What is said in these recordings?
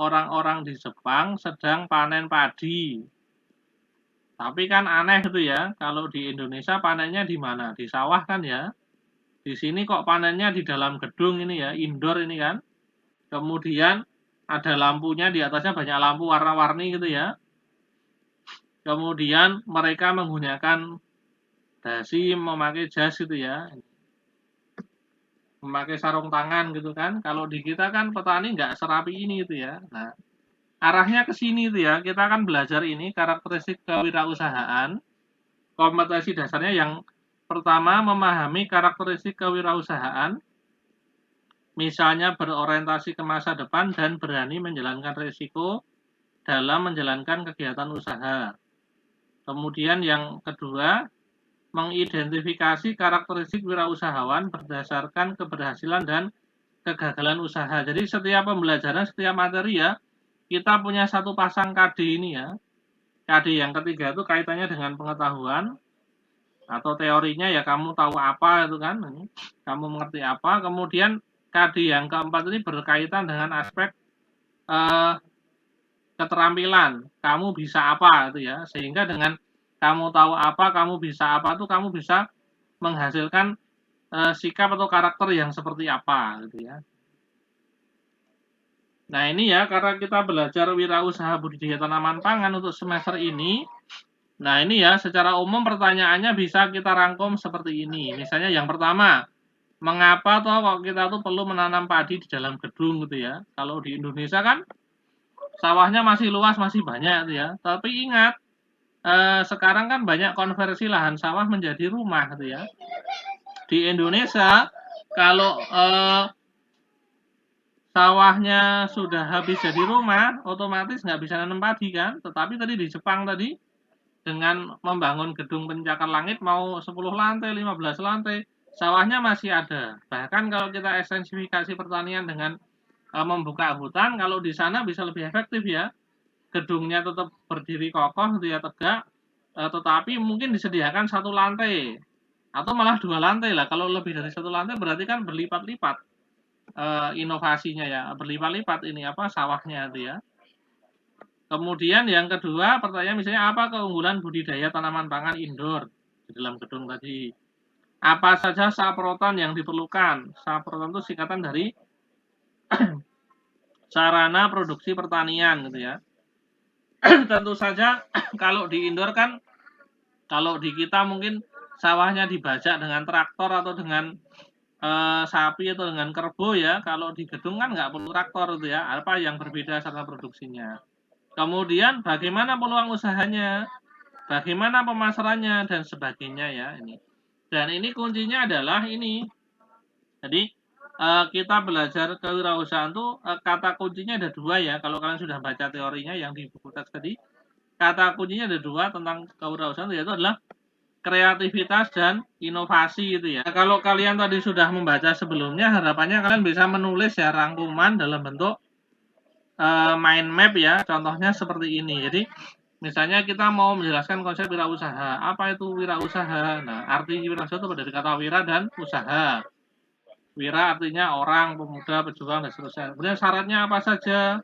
orang-orang di Jepang sedang panen padi. Tapi kan aneh gitu ya, kalau di Indonesia panennya di mana? Di sawah kan ya. Di sini kok panennya di dalam gedung ini ya, indoor ini kan. Kemudian ada lampunya, di atasnya banyak lampu warna-warni gitu ya. Kemudian mereka menggunakan dasi, memakai jas gitu ya. Memakai sarung tangan gitu kan. Kalau di kita kan petani nggak serapi ini gitu ya. Nah, arahnya ke sini itu ya. Kita akan belajar ini karakteristik kewirausahaan. Kompetensi dasarnya yang pertama memahami karakteristik kewirausahaan. Misalnya berorientasi ke masa depan dan berani menjalankan risiko dalam menjalankan kegiatan usaha. Kemudian yang kedua, mengidentifikasi karakteristik wirausahawan berdasarkan keberhasilan dan kegagalan usaha. Jadi setiap pembelajaran, setiap materi ya, kita punya satu pasang KD ini ya. KD yang ketiga itu kaitannya dengan pengetahuan atau teorinya ya, kamu tahu apa itu kan, kamu mengerti apa. Kemudian KD yang keempat ini berkaitan dengan aspek keterampilan, kamu bisa apa itu ya. Sehingga dengan kamu tahu apa, kamu bisa apa, itu kamu bisa menghasilkan sikap atau karakter yang seperti apa gitu ya. Nah ini ya, karena kita belajar wirausaha budidaya tanaman pangan untuk semester ini. Nah ini ya, secara umum pertanyaannya bisa kita rangkum seperti ini. Misalnya yang pertama, mengapa toh kok kita tuh perlu menanam padi di dalam gedung gitu ya. Kalau di Indonesia kan sawahnya masih luas, masih banyak gitu ya. Tapi ingat, sekarang kan banyak konversi lahan sawah menjadi rumah gitu ya. Di Indonesia kalau sawahnya sudah habis jadi rumah, otomatis nggak bisa nanam padi kan. Tetapi tadi di Jepang tadi dengan membangun gedung pencakar langit mau 10 lantai, 15 lantai, sawahnya masih ada. Bahkan kalau kita ekstensifikasi pertanian dengan membuka hutan, kalau di sana bisa lebih efektif ya. Gedungnya tetap berdiri kokoh gitu ya, tegak, tetapi mungkin disediakan satu lantai atau malah dua lantai lah. Kalau lebih dari satu lantai berarti kan berlipat-lipat inovasinya ya, berlipat-lipat ini apa sawahnya itu ya. Kemudian yang kedua pertanyaan misalnya apa keunggulan budidaya tanaman pangan indoor di dalam gedung tadi. Apa saja saprotan yang diperlukan? Saprotan itu singkatan dari sarana produksi pertanian gitu ya. Tentu saja kalau di indoor kan, kalau di kita mungkin sawahnya dibajak dengan traktor atau dengan sapi atau dengan kerbau ya. Kalau di gedung kan nggak perlu traktor itu ya. Apa yang berbeda sarana produksinya? Kemudian bagaimana peluang usahanya? Bagaimana pemasarannya dan sebagainya ya ini. Dan ini kuncinya adalah ini. Jadi kita belajar kewirausahaan tuh kata kuncinya ada dua ya. Kalau kalian sudah baca teorinya yang di buku teks tadi, kata kuncinya ada dua tentang kewirausahaan, yaitu adalah kreativitas dan inovasi gitu ya. Nah, kalau kalian tadi sudah membaca sebelumnya, harapannya kalian bisa menulis ya rangkuman dalam bentuk mind map ya. Contohnya seperti ini. Jadi misalnya kita mau menjelaskan konsep wirausaha. Apa itu wirausaha? Nah, arti wirausaha itu dari kata wira dan usaha. Wira artinya orang, pemuda, pejuang, dan seterusnya. Kemudian syaratnya apa saja?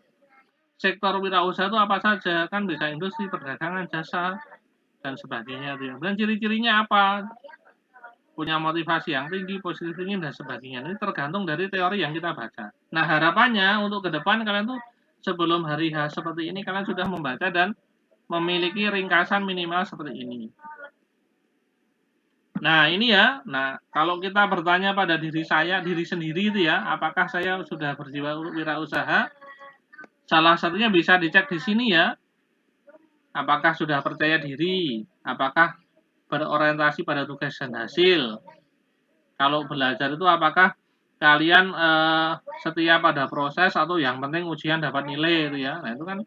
Sektor wirausaha itu apa saja? Kan bisa industri, perdagangan, jasa, dan sebagainya. Dan ciri-cirinya apa? Punya motivasi yang tinggi, positif tinggi, dan sebagainya. Ini tergantung dari teori yang kita baca. Nah, harapannya untuk ke depan kalian tuh sebelum hari H seperti ini, kalian sudah membaca dan memiliki ringkasan minimal seperti ini. Nah, ini ya. Nah, kalau kita bertanya pada diri saya, diri sendiri itu ya, apakah saya sudah berjiwa wirausaha? Salah satunya bisa dicek di sini ya. Apakah sudah percaya diri? Apakah berorientasi pada tugas dan hasil? Kalau belajar itu apakah kalian setia pada proses atau yang penting ujian dapat nilai itu ya. Nah, itu kan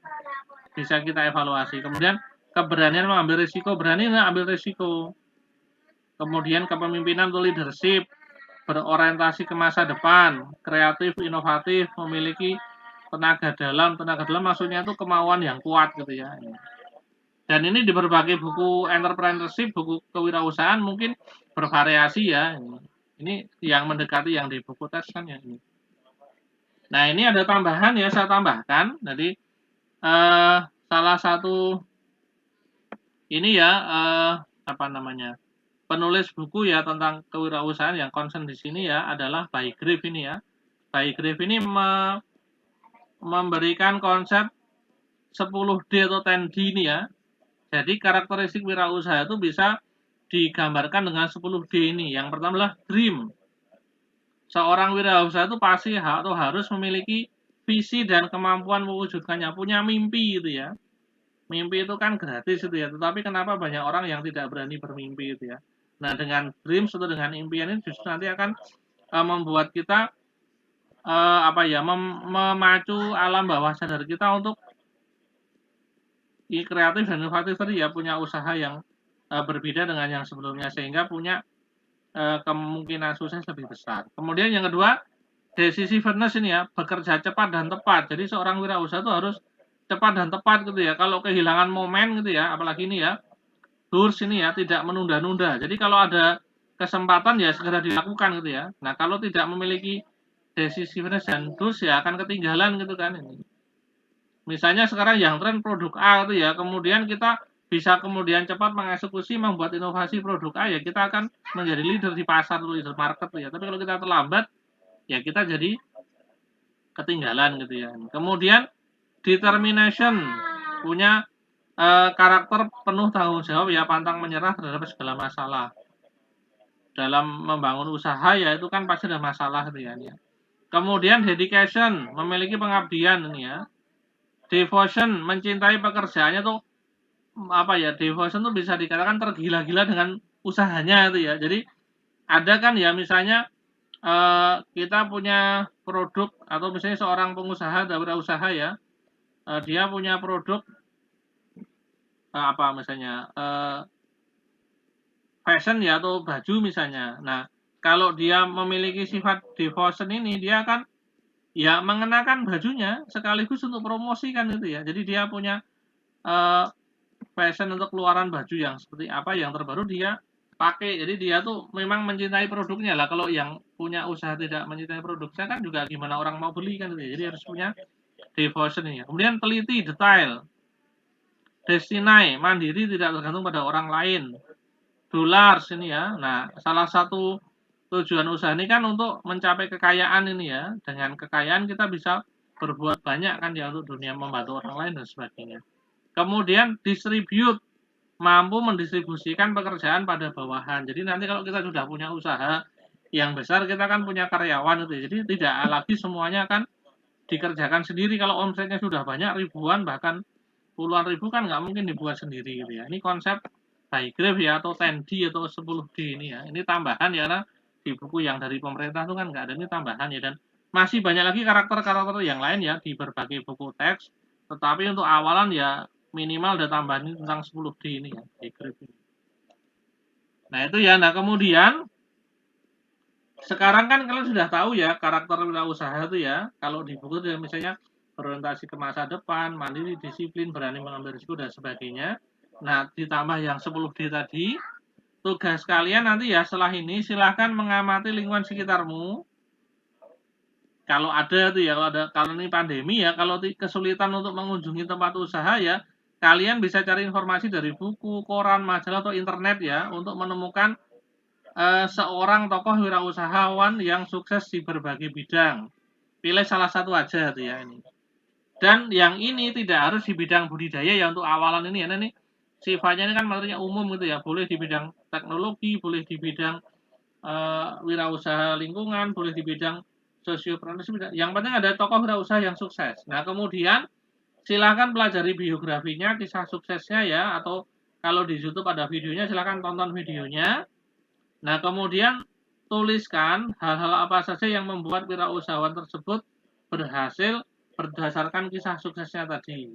bisa kita evaluasi. Kemudian keberanian mengambil risiko, berani nggak ambil risiko. Kemudian kepemimpinan atau leadership, berorientasi ke masa depan, kreatif, inovatif, memiliki tenaga dalam maksudnya itu kemauan yang kuat gitu ya. Dan ini di berbagai buku entrepreneurship, buku kewirausahaan mungkin bervariasi ya. Ini yang mendekati yang di buku teks kan ya ini. Nah, ini ada tambahan ya, saya tambahkan. Jadi salah satu ini ya apa namanya? Penulis buku ya tentang kewirausahaan yang concern di sini ya adalah Bygrave ini ya. Bygrave ini memberikan konsep 10D atau 10D ini ya. Jadi karakteristik wirausaha itu bisa digambarkan dengan 10D ini. Yang pertama adalah dream. Seorang wirausaha itu pasti atau harus memiliki visi dan kemampuan mewujudkannya, punya mimpi gitu ya. Mimpi itu kan gratis itu ya, tetapi kenapa banyak orang yang tidak berani bermimpi itu ya. Nah, dengan dreams atau dengan impian ini justru nanti akan membuat kita apa ya, memacu alam bawah sadar kita untuk kreatif dan inovatif tadi ya, punya usaha yang berbeda dengan yang sebelumnya sehingga punya kemungkinan sukses lebih besar. Kemudian yang kedua, decisiveness ini ya, bekerja cepat dan tepat. Jadi seorang wirausaha itu harus cepat dan tepat gitu ya. Kalau kehilangan momen gitu ya, apalagi ini ya, doers ini ya, tidak menunda-nunda. Jadi kalau ada kesempatan ya segera dilakukan gitu ya. Nah, kalau tidak memiliki decisiveness dan doers ya akan ketinggalan gitu kan ini. Misalnya sekarang yang tren produk A itu ya, kemudian kita bisa kemudian cepat mengeksekusi membuat inovasi produk A ya kita akan menjadi leader di pasar, leader market ya. Tapi kalau kita terlambat ya kita jadi ketinggalan gitu ya. Kemudian determination, punya karakter penuh tanggung jawab ya, pantang menyerah terhadap segala masalah. Dalam membangun usaha ya itu kan pasti ada masalah gitu ya. Kemudian dedication, memiliki pengabdian ini ya. Devotion, mencintai pekerjaannya tuh apa ya, devotion tuh bisa dikatakan tergila-gila dengan usahanya itu ya. Jadi ada kan ya misalnya kita punya produk atau misalnya seorang pengusaha atau wirausaha ya, dia punya produk apa misalnya fashion ya atau baju misalnya. Nah, kalau dia memiliki sifat devotion ini, dia akan ya mengenakan bajunya sekaligus untuk promosi kan gitu ya. Jadi dia punya fashion untuk keluaran baju yang seperti apa yang terbaru dia pakai. Jadi dia tuh memang mencintai produknya lah. Kalau yang punya usaha tidak mencintai produknya kan juga gimana orang mau beli kan gitu ya. Jadi harus punya devotion ini. Kemudian teliti, detail, destinai, mandiri, tidak tergantung pada orang lain. Dollars ini ya. Nah, salah satu tujuan usaha ini kan untuk mencapai kekayaan ini ya. Dengan kekayaan kita bisa berbuat banyak kan ya untuk dunia, membantu orang lain dan sebagainya. Kemudian distribute, mampu mendistribusikan pekerjaan pada bawahan. Jadi nanti kalau kita sudah punya usaha yang besar, kita kan punya karyawan itu. Jadi tidak lagi semuanya kan dikerjakan sendiri. Kalau omsetnya sudah banyak ribuan bahkan puluhan ribu kan nggak mungkin dibuat sendiri gitu ya. Ini konsep Bygrave ya atau 10D atau 10D ini ya. Ini tambahan ya, karena di buku yang dari pemerintah itu kan nggak ada, ini tambahan ya. Dan masih banyak lagi karakter-karakter yang lain ya di berbagai buku teks. Tetapi untuk awalan ya minimal ada tambahan tentang 10D ini ya, Bygrave ini. Nah itu ya. Nah kemudian sekarang kan kalian sudah tahu ya karakter wirausaha itu ya. Kalau di buku itu misalnya orientasi ke masa depan, mandiri, disiplin, berani mengambil risiko dan sebagainya. Nah, ditambah yang 10D tadi, tugas kalian nanti ya setelah ini silahkan mengamati lingkungan sekitarmu. Kalau ada tuh ya, kalau ini pandemi ya, kalau kesulitan untuk mengunjungi tempat usaha ya, kalian bisa cari informasi dari buku, koran, majalah atau internet ya untuk menemukan seorang tokoh wirausahawan yang sukses di berbagai bidang. Pilih salah satu aja tuh ya ini. Dan yang ini tidak harus di bidang budidaya ya untuk awalan ini ya. Nah, ini sifatnya ini kan materinya umum gitu ya. Boleh di bidang teknologi, boleh di bidang wirausaha lingkungan, boleh di bidang sosioekonomi. Yang penting ada tokoh wirausaha yang sukses. Nah, kemudian silahkan pelajari biografinya, kisah suksesnya ya, atau kalau di YouTube ada videonya silahkan tonton videonya. Nah, kemudian tuliskan hal-hal apa saja yang membuat wirausahawan tersebut berhasil berdasarkan kisah suksesnya tadi.